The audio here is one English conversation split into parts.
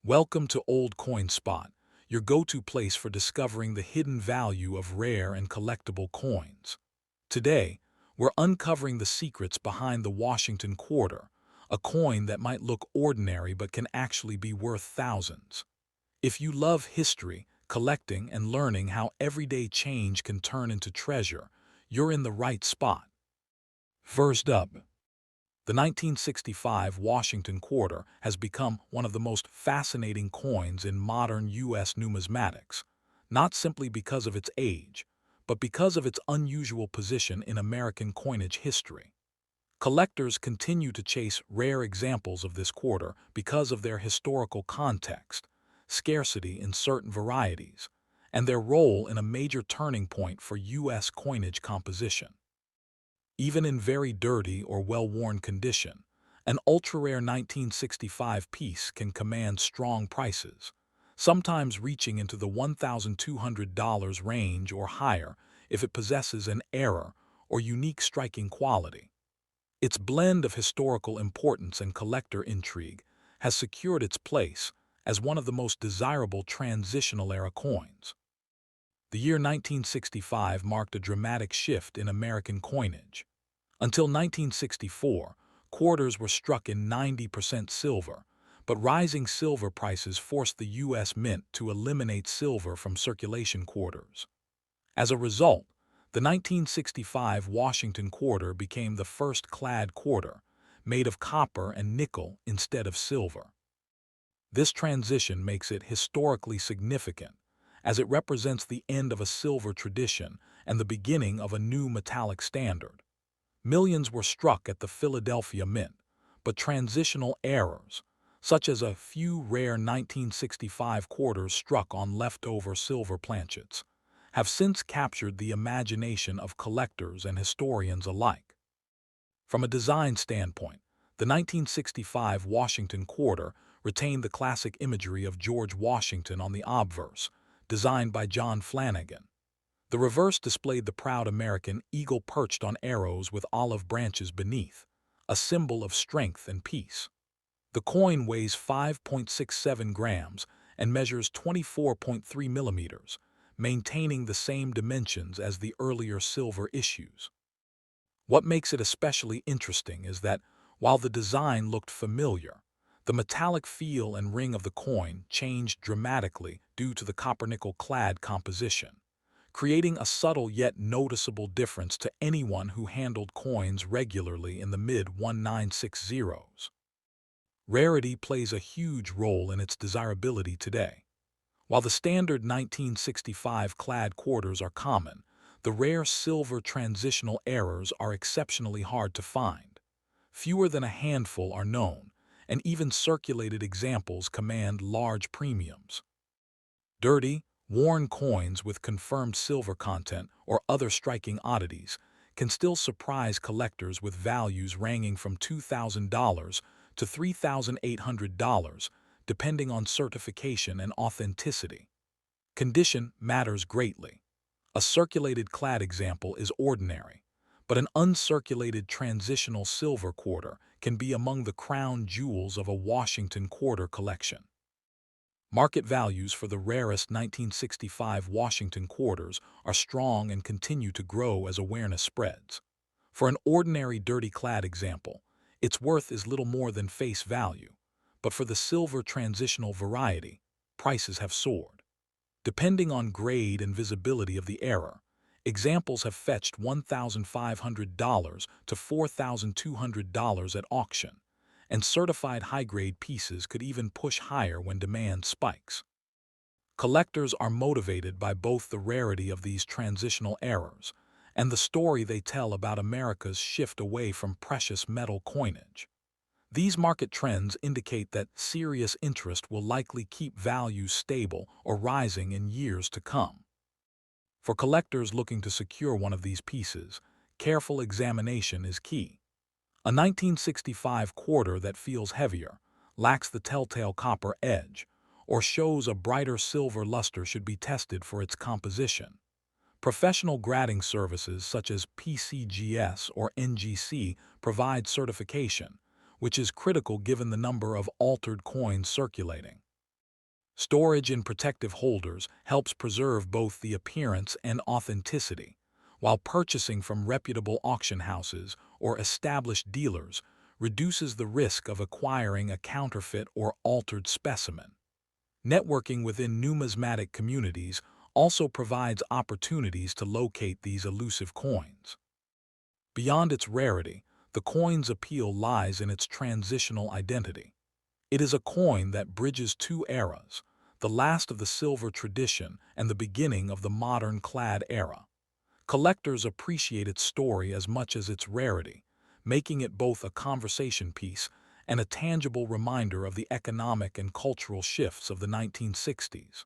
Welcome to Old Coin Spot, your go-to place for discovering the hidden value of rare and collectible coins. Today, we're uncovering the secrets behind the Washington Quarter, a coin that might look ordinary but can actually be worth thousands. If you love history, collecting, and learning how everyday change can turn into treasure, you're in the right spot. First up, the 1965 Washington Quarter has become one of the most fascinating coins in modern U.S. numismatics, not simply because of its age, but because of its unusual position in American coinage history. Collectors continue to chase rare examples of this quarter because of their historical context, scarcity in certain varieties, and their role in a major turning point for U.S. coinage composition. Even in very dirty or well-worn condition, an ultra-rare 1965 piece can command strong prices, sometimes reaching into the $1,200 range or higher if it possesses an error or unique striking quality. Its blend of historical importance and collector intrigue has secured its place as one of the most desirable transitional-era coins. The year 1965 marked a dramatic shift in American coinage. Until 1964, quarters were struck in 90% silver, but rising silver prices forced the U.S. Mint to eliminate silver from circulation quarters. As a result, the 1965 Washington Quarter became the first clad quarter, made of copper and nickel instead of silver. This transition makes it historically significant, as it represents the end of a silver tradition and the beginning of a new metallic standard. Millions were struck at the Philadelphia Mint, but transitional errors, such as a few rare 1965 quarters struck on leftover silver planchets, have since captured the imagination of collectors and historians alike. From a design standpoint, the 1965 Washington Quarter retained the classic imagery of George Washington on the obverse, designed by John Flanagan. The reverse displayed the proud American eagle perched on arrows with olive branches beneath, a symbol of strength and peace. The coin weighs 5.67 grams and measures 24.3 millimeters, maintaining the same dimensions as the earlier silver issues. What makes it especially interesting is that, while the design looked familiar, the metallic feel and ring of the coin changed dramatically due to the copper-nickel clad composition, creating a subtle yet noticeable difference to anyone who handled coins regularly in the mid-1960s. Rarity plays a huge role in its desirability today. While the standard 1965 clad quarters are common, the rare silver transitional errors are exceptionally hard to find. Fewer than a handful are known, and even circulated examples command large premiums. Dirty, worn coins with confirmed silver content or other striking oddities can still surprise collectors with values ranging from $2,000 to $3,800, depending on certification and authenticity. Condition matters greatly. A circulated clad example is ordinary, but an uncirculated transitional silver quarter can be among the crown jewels of a Washington Quarter collection. Market values for the rarest 1965 Washington quarters are strong and continue to grow as awareness spreads. For an ordinary dirty clad example, its worth is little more than face value, but for the silver transitional variety, prices have soared. Depending on grade and visibility of the error, examples have fetched $1,500 to $4,200 at auction, and certified high-grade pieces could even push higher when demand spikes. Collectors are motivated by both the rarity of these transitional errors and the story they tell about America's shift away from precious metal coinage. These market trends indicate that serious interest will likely keep values stable or rising in years to come. For collectors looking to secure one of these pieces, careful examination is key. A 1965 quarter that feels heavier, lacks the telltale copper edge, or shows a brighter silver luster should be tested for its composition. Professional grading services such as PCGS or NGC provide certification, which is critical given the number of altered coins circulating. Storage in protective holders helps preserve both the appearance and authenticity, while purchasing from reputable auction houses or established dealers reduces the risk of acquiring a counterfeit or altered specimen. Networking within numismatic communities also provides opportunities to locate these elusive coins. Beyond its rarity, the coin's appeal lies in its transitional identity. It is a coin that bridges two eras, the last of the silver tradition and the beginning of the modern clad era. Collectors appreciate its story as much as its rarity, making it both a conversation piece and a tangible reminder of the economic and cultural shifts of the 1960s.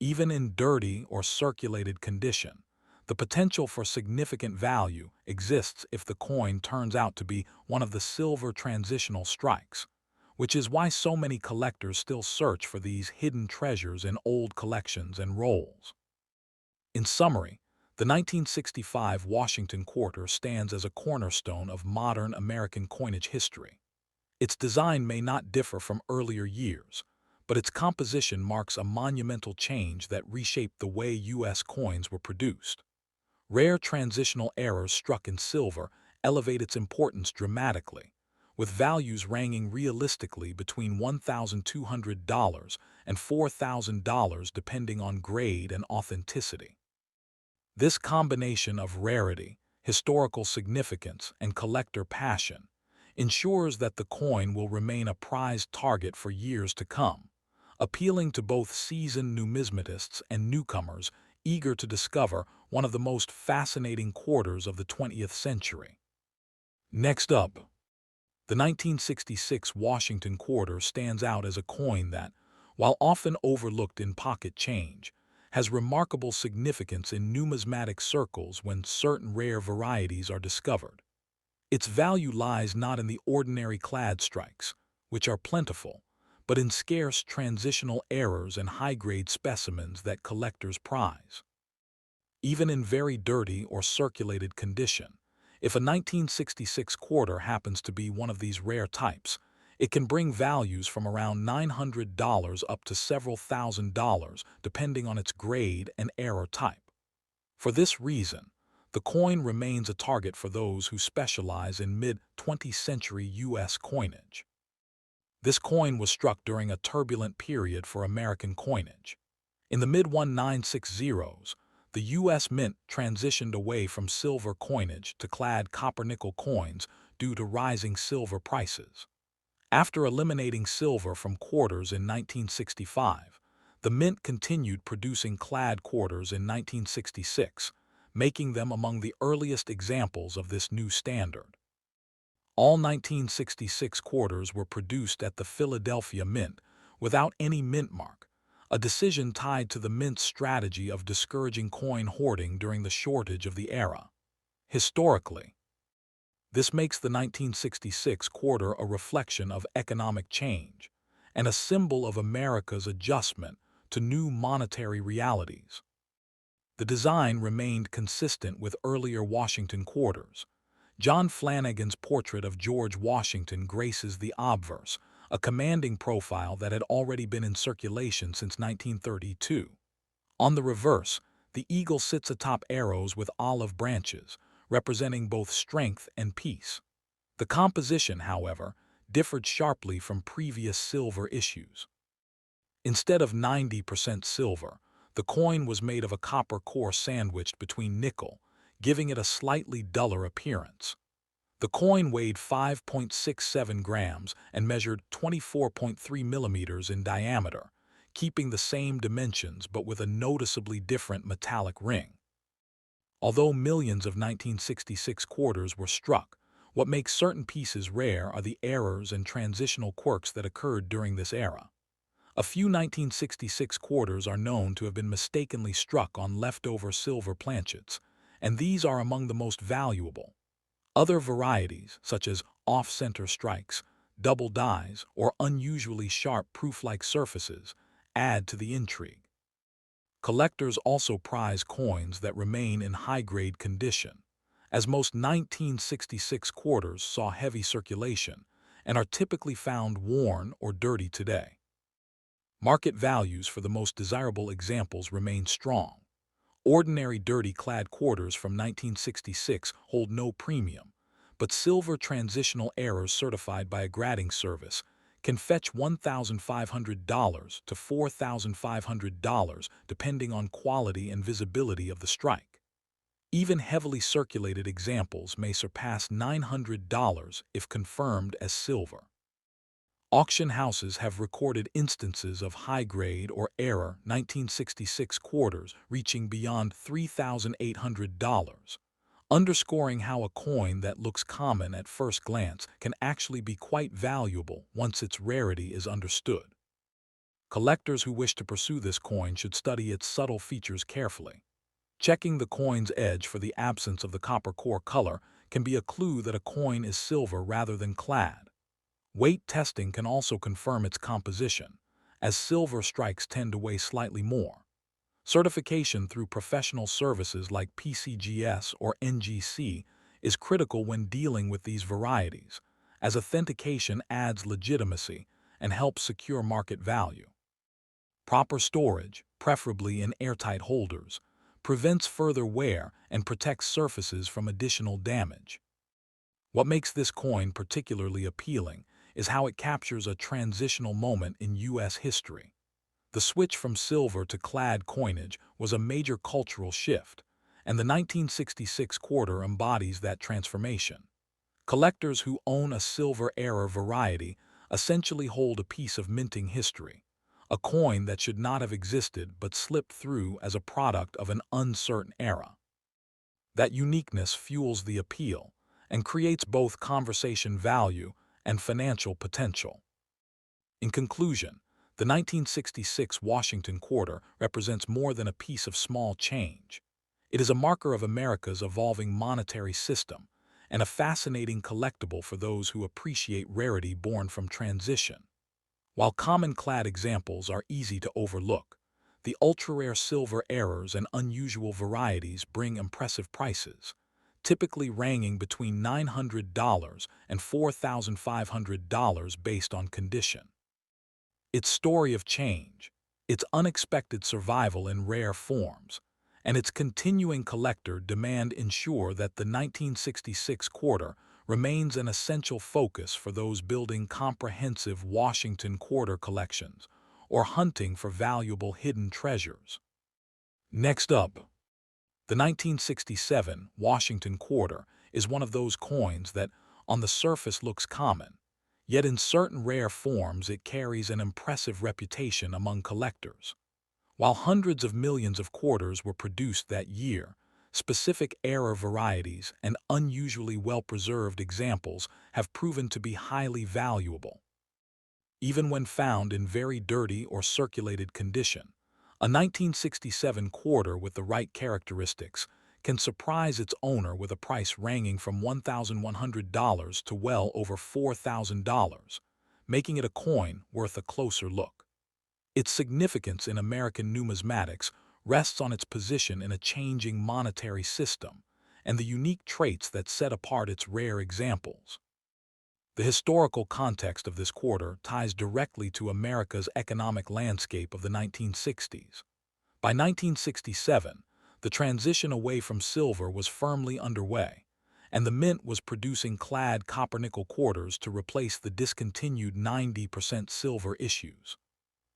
Even in dirty or circulated condition, the potential for significant value exists if the coin turns out to be one of the silver transitional strikes, which is why so many collectors still search for these hidden treasures in old collections and rolls. In summary, the 1965 Washington Quarter stands as a cornerstone of modern American coinage history. Its design may not differ from earlier years, but its composition marks a monumental change that reshaped the way U.S. coins were produced. Rare transitional errors struck in silver elevate its importance dramatically, with values ranging realistically between $1,200 and $4,000 depending on grade and authenticity. This combination of rarity, historical significance, and collector passion ensures that the coin will remain a prized target for years to come, appealing to both seasoned numismatists and newcomers eager to discover one of the most fascinating quarters of the 20th century. Next up, the 1966 Washington Quarter stands out as a coin that, while often overlooked in pocket change, has remarkable significance in numismatic circles when certain rare varieties are discovered. Its value lies not in the ordinary clad strikes, which are plentiful, but in scarce transitional errors and high-grade specimens that collectors prize. Even in very dirty or circulated condition, if a 1966 quarter happens to be one of these rare types, it can bring values from around $900 up to several $1,000s depending on its grade and error type. For this reason, the coin remains a target for those who specialize in mid-20th century U.S. coinage. This coin was struck during a turbulent period for American coinage. In the mid-1960s, the U.S. Mint transitioned away from silver coinage to clad copper-nickel coins due to rising silver prices. After eliminating silver from quarters in 1965, the Mint continued producing clad quarters in 1966, making them among the earliest examples of this new standard. All 1966 quarters were produced at the Philadelphia Mint without any mint mark, a decision tied to the Mint's strategy of discouraging coin hoarding during the shortage of the era. Historically, this makes the 1966 quarter a reflection of economic change and a symbol of America's adjustment to new monetary realities. The design remained consistent with earlier Washington quarters. John Flanagan's portrait of George Washington graces the obverse, a commanding profile that had already been in circulation since 1932. On the reverse, the eagle sits atop arrows with olive branches, representing both strength and peace. The composition, however, differed sharply from previous silver issues. Instead of 90% silver, the coin was made of a copper core sandwiched between nickel, giving it a slightly duller appearance. The coin weighed 5.67 grams and measured 24.3 millimeters in diameter, keeping the same dimensions but with a noticeably different metallic ring. Although millions of 1966 quarters were struck, what makes certain pieces rare are the errors and transitional quirks that occurred during this era. A few 1966 quarters are known to have been mistakenly struck on leftover silver planchets, and these are among the most valuable. Other varieties, such as off-center strikes, double dies, or unusually sharp proof-like surfaces, add to the intrigue. Collectors also prize coins that remain in high-grade condition, as most 1966 quarters saw heavy circulation and are typically found worn or dirty today. Market values for the most desirable examples remain strong. Ordinary dirty clad quarters from 1966 hold no premium, but silver transitional errors certified by a grading service can fetch $1,500 to $4,500 depending on quality and visibility of the strike. Even heavily circulated examples may surpass $900 if confirmed as silver. Auction houses have recorded instances of high-grade or error 1966 quarters reaching beyond $3,800, underscoring how a coin that looks common at first glance can actually be quite valuable once its rarity is understood. Collectors who wish to pursue this coin should study its subtle features carefully. Checking the coin's edge for the absence of the copper core color can be a clue that a coin is silver rather than clad. Weight testing can also confirm its composition, as silver strikes tend to weigh slightly more. Certification through professional services like PCGS or NGC is critical when dealing with these varieties, as authentication adds legitimacy and helps secure market value. Proper storage, preferably in airtight holders, prevents further wear and protects surfaces from additional damage. What makes this coin particularly appealing is how it captures a transitional moment in U.S. history. The switch from silver to clad coinage was a major cultural shift, and the 1966 quarter embodies that transformation. Collectors who own a silver-era variety essentially hold a piece of minting history, a coin that should not have existed but slipped through as a product of an uncertain era. That uniqueness fuels the appeal and creates both conversation value and financial potential. In conclusion, the 1966 Washington quarter represents more than a piece of small change. It is a marker of America's evolving monetary system and a fascinating collectible for those who appreciate rarity born from transition. While common clad examples are easy to overlook, the ultra-rare silver errors and unusual varieties bring impressive prices, typically ranging between $900 and $4,500 based on condition. Its story of change, its unexpected survival in rare forms, and its continuing collector demand ensure that the 1966 quarter remains an essential focus for those building comprehensive Washington quarter collections or hunting for valuable hidden treasures. Next up, the 1967 Washington quarter is one of those coins that, on the surface, looks common, yet in certain rare forms it carries an impressive reputation among collectors. While hundreds of millions of quarters were produced that year, specific era varieties and unusually well-preserved examples have proven to be highly valuable. Even when found in very dirty or circulated condition, a 1967 quarter with the right characteristics can surprise its owner with a price ranging from $1,100 to well over $4,000, making it a coin worth a closer look. Its significance in American numismatics rests on its position in a changing monetary system and the unique traits that set apart its rare examples. The historical context of this quarter ties directly to America's economic landscape of the 1960s. By 1967, the transition away from silver was firmly underway, and the mint was producing clad copper-nickel quarters to replace the discontinued 90% silver issues.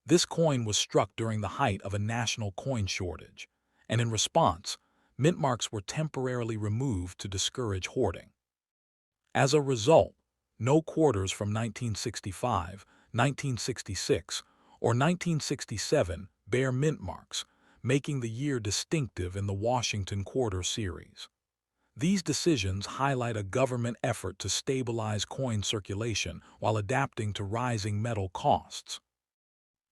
This coin was struck during the height of a national coin shortage, and in response, mint marks were temporarily removed to discourage hoarding. As a result, no quarters from 1965, 1966, or 1967 bear mint marks, making the year distinctive in the Washington quarter series. These decisions highlight a government effort to stabilize coin circulation while adapting to rising metal costs.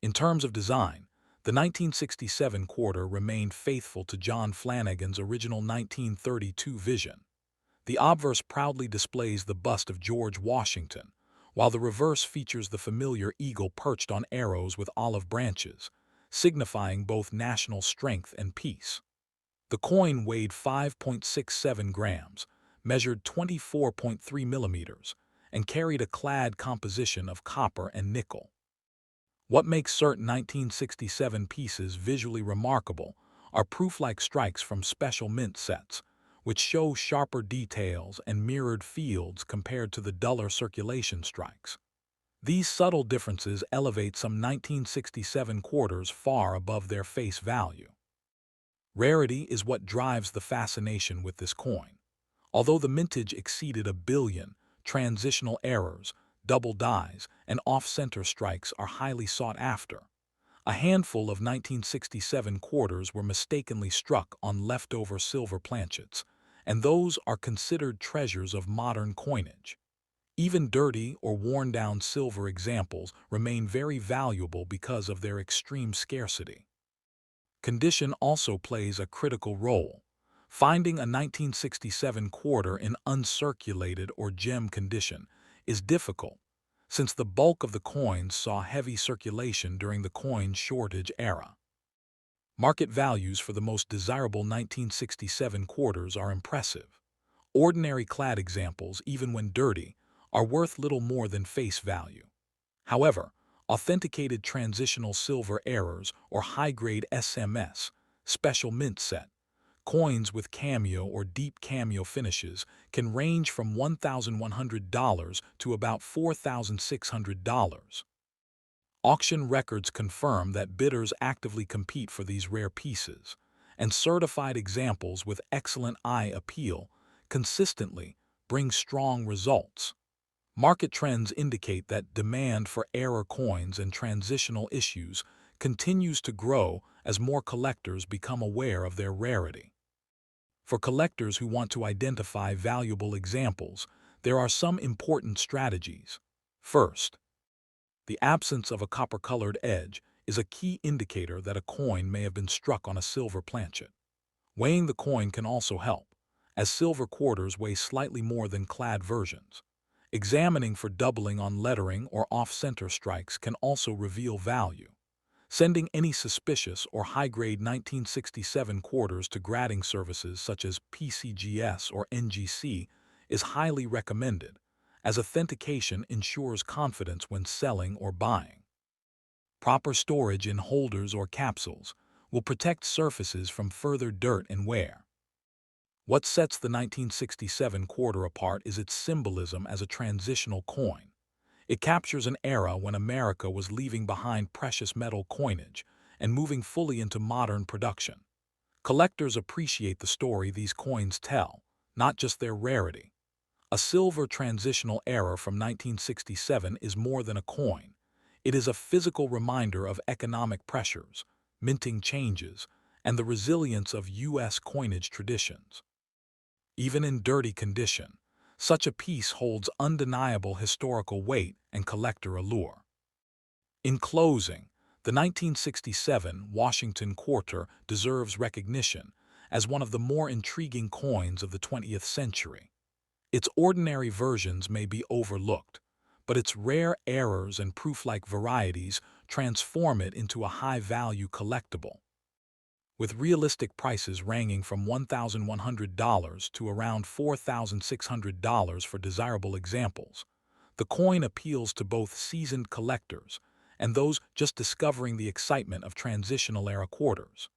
In terms of design, the 1967 quarter remained faithful to John Flanagan's original 1932 vision. The obverse proudly displays the bust of George Washington, while the reverse features the familiar eagle perched on arrows with olive branches, signifying both national strength and peace. The coin weighed 5.67 grams, measured 24.3 millimeters, and carried a clad composition of copper and nickel. What makes certain 1967 pieces visually remarkable are proof-like strikes from special mint sets, which show sharper details and mirrored fields compared to the duller circulation strikes. These subtle differences elevate some 1967 quarters far above their face value. Rarity is what drives the fascination with this coin. Although the mintage exceeded 1 billion, transitional errors, double dies, and off-center strikes are highly sought after. A handful of 1967 quarters were mistakenly struck on leftover silver planchets, and those are considered treasures of modern coinage. Even dirty or worn-down silver examples remain very valuable because of their extreme scarcity. Condition also plays a critical role. Finding a 1967 quarter in uncirculated or gem condition is difficult, since the bulk of the coins saw heavy circulation during the coin shortage era. Market values for the most desirable 1967 quarters are impressive. Ordinary clad examples, even when dirty, are worth little more than face value. However, authenticated transitional silver errors or high-grade SMS, special mint set, coins with cameo or deep cameo finishes can range from $1,100 to about $4,600. Auction records confirm that bidders actively compete for these rare pieces, and certified examples with excellent eye appeal consistently bring strong results. Market trends indicate that demand for error coins and transitional issues continues to grow as more collectors become aware of their rarity. For collectors who want to identify valuable examples, there are some important strategies. First, the absence of a copper-colored edge is a key indicator that a coin may have been struck on a silver planchet. Weighing the coin can also help, as silver quarters weigh slightly more than clad versions. Examining for doubling on lettering or off-center strikes can also reveal value. Sending any suspicious or high-grade 1967 quarters to grading services such as PCGS or NGC is highly recommended, as authentication ensures confidence when selling or buying. Proper storage in holders or capsules will protect surfaces from further dirt and wear. What sets the 1967 quarter apart is its symbolism as a transitional coin. It captures an era when America was leaving behind precious metal coinage and moving fully into modern production. Collectors appreciate the story these coins tell, not just their rarity. A silver transitional era from 1967 is more than a coin. It is a physical reminder of economic pressures, minting changes, and the resilience of U.S. coinage traditions. Even in dirty condition, such a piece holds undeniable historical weight and collector allure. In closing, the 1967 Washington Quarter deserves recognition as one of the more intriguing coins of the 20th century. Its ordinary versions may be overlooked, but its rare errors and proof-like varieties transform it into a high-value collectible. With realistic prices ranging from $1,100 to around $4,600 for desirable examples, the coin appeals to both seasoned collectors and those just discovering the excitement of transitional-era quarters.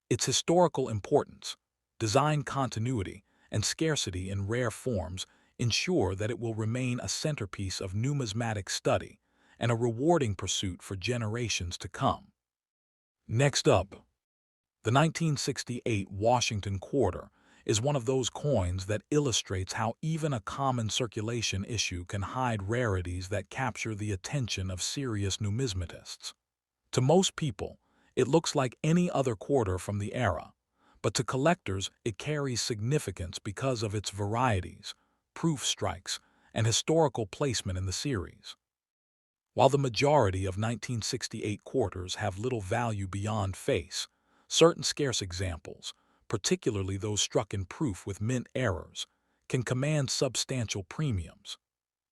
Its historical importance, design continuity, and scarcity in rare forms ensure that it will remain a centerpiece of numismatic study and a rewarding pursuit for generations to come. Next up, the 1968 Washington Quarter is one of those coins that illustrates how even a common circulation issue can hide rarities that capture the attention of serious numismatists. To most people, it looks like any other quarter from the era, but to collectors it carries significance because of its varieties, proof strikes, and historical placement in the series. While the majority of 1968 quarters have little value beyond face, certain scarce examples, particularly those struck in proof with mint errors, can command substantial premiums.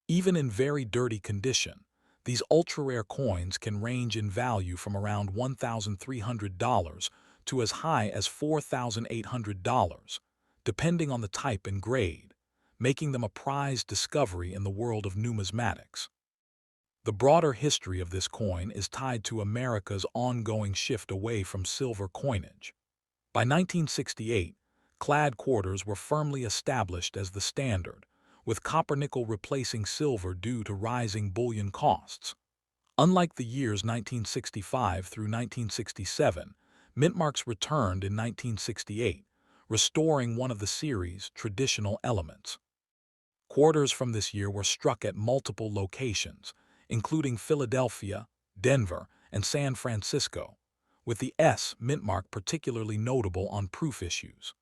Even in very dirty condition, these ultra-rare coins can range in value from around $1,300 to as high as $4,800, depending on the type and grade, making them a prized discovery in the world of numismatics. The broader history of this coin is tied to America's ongoing shift away from silver coinage. By 1968, clad quarters were firmly established as the standard, with copper-nickel replacing silver due to rising bullion costs. Unlike the years 1965 through 1967, mint marks returned in 1968, restoring one of the series' traditional elements. Quarters from this year were struck at multiple locations, including Philadelphia, Denver, and San Francisco, with the S mint mark particularly notable on proof issues.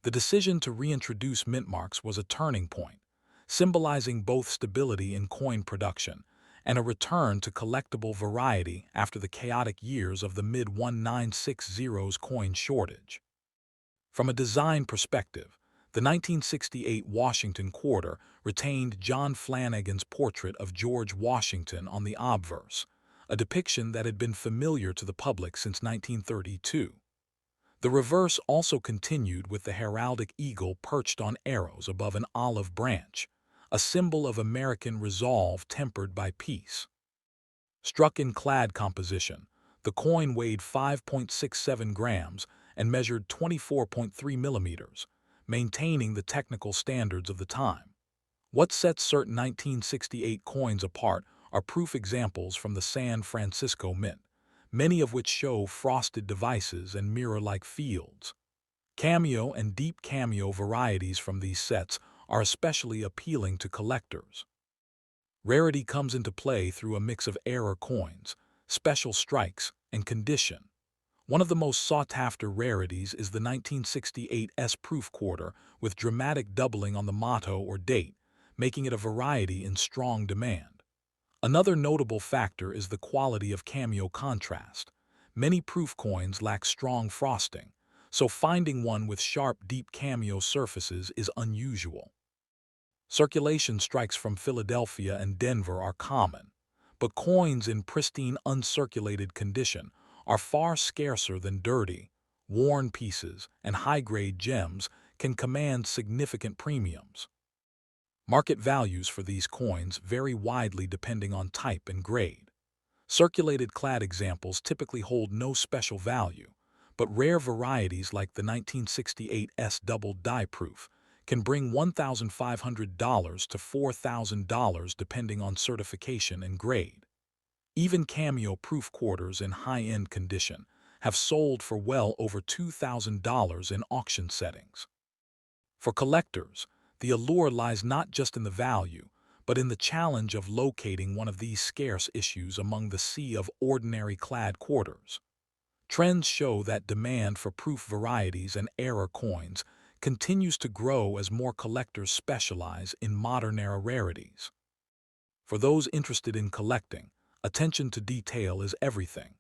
The decision to reintroduce mint marks was a turning point, symbolizing both stability in coin production and a return to collectible variety after the chaotic years of the mid-1960s coin shortage. From a design perspective, the 1968 Washington quarter retained John Flanagan's portrait of George Washington on the obverse, a depiction that had been familiar to the public since 1932. The reverse also continued with the heraldic eagle perched on arrows above an olive branch, a symbol of American resolve tempered by peace. Struck in clad composition, the coin weighed 5.67 grams and measured 24.3 millimeters, maintaining the technical standards of the time. What sets certain 1968 coins apart are proof examples from the San Francisco Mint, many of which show frosted devices and mirror-like fields. Cameo and deep cameo varieties from these sets are especially appealing to collectors. Rarity comes into play through a mix of error coins, special strikes, and condition. One of the most sought-after rarities is the 1968 S-proof quarter with dramatic doubling on the motto or date, making it a variety in strong demand. Another notable factor is the quality of cameo contrast. Many proof coins lack strong frosting, so finding one with sharp, deep cameo surfaces is unusual. Circulation strikes from Philadelphia and Denver are common, but coins in pristine, uncirculated condition are far scarcer than dirty, worn pieces, and high-grade gems can command significant premiums. Market values for these coins vary widely depending on type and grade. Circulated clad examples typically hold no special value, but rare varieties like the 1968 S double die proof can bring $1,500 to $4,000 depending on certification and grade. Even cameo proof quarters in high-end condition have sold for well over $2,000 in auction settings. For collectors, the allure lies not just in the value, but in the challenge of locating one of these scarce issues among the sea of ordinary clad quarters. Trends show that demand for proof varieties and error coins continues to grow as more collectors specialize in modern-era rarities. For those interested in collecting, attention to detail is everything.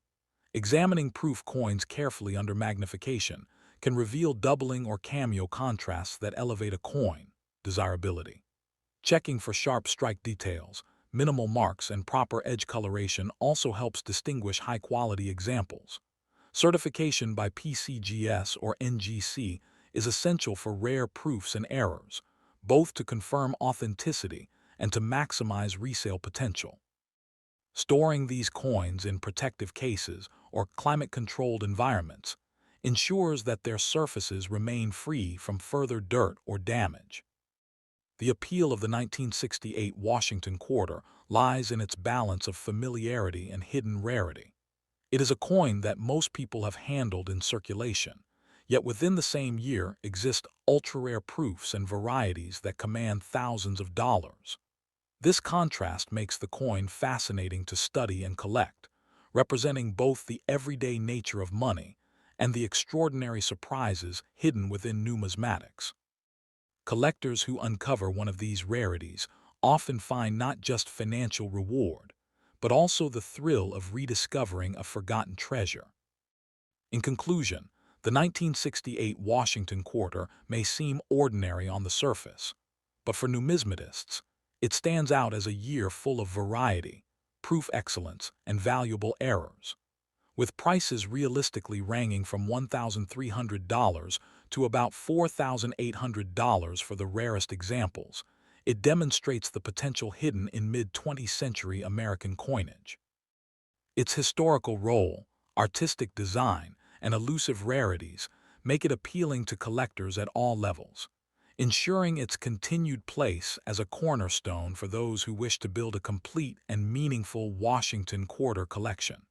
Examining proof coins carefully under magnification can reveal doubling or cameo contrasts that elevate a coin desirability. Checking for sharp strike details, minimal marks, and proper edge coloration also helps distinguish high-quality examples. Certification by PCGS or NGC is essential for rare proofs and errors, both to confirm authenticity and to maximize resale potential. Storing these coins in protective cases or climate-controlled environments ensures that their surfaces remain free from further dirt or damage. The appeal of the 1968 Washington quarter lies in its balance of familiarity and hidden rarity. It is a coin that most people have handled in circulation, yet within the same year exist ultra-rare proofs and varieties that command thousands of dollars. This contrast makes the coin fascinating to study and collect, representing both the everyday nature of money and the extraordinary surprises hidden within numismatics. Collectors who uncover one of these rarities often find not just financial reward, but also the thrill of rediscovering a forgotten treasure. In conclusion, the 1968 Washington quarter may seem ordinary on the surface, but for numismatists, it stands out as a year full of variety, proof excellence, and valuable errors. With prices realistically ranging from $1,300 to about $4,800 for the rarest examples, It demonstrates the potential hidden in mid-20th century American coinage. Its historical role, artistic design, and elusive rarities make it appealing to collectors at all levels, ensuring its continued place as a cornerstone for those who wish to build a complete and meaningful Washington Quarter collection.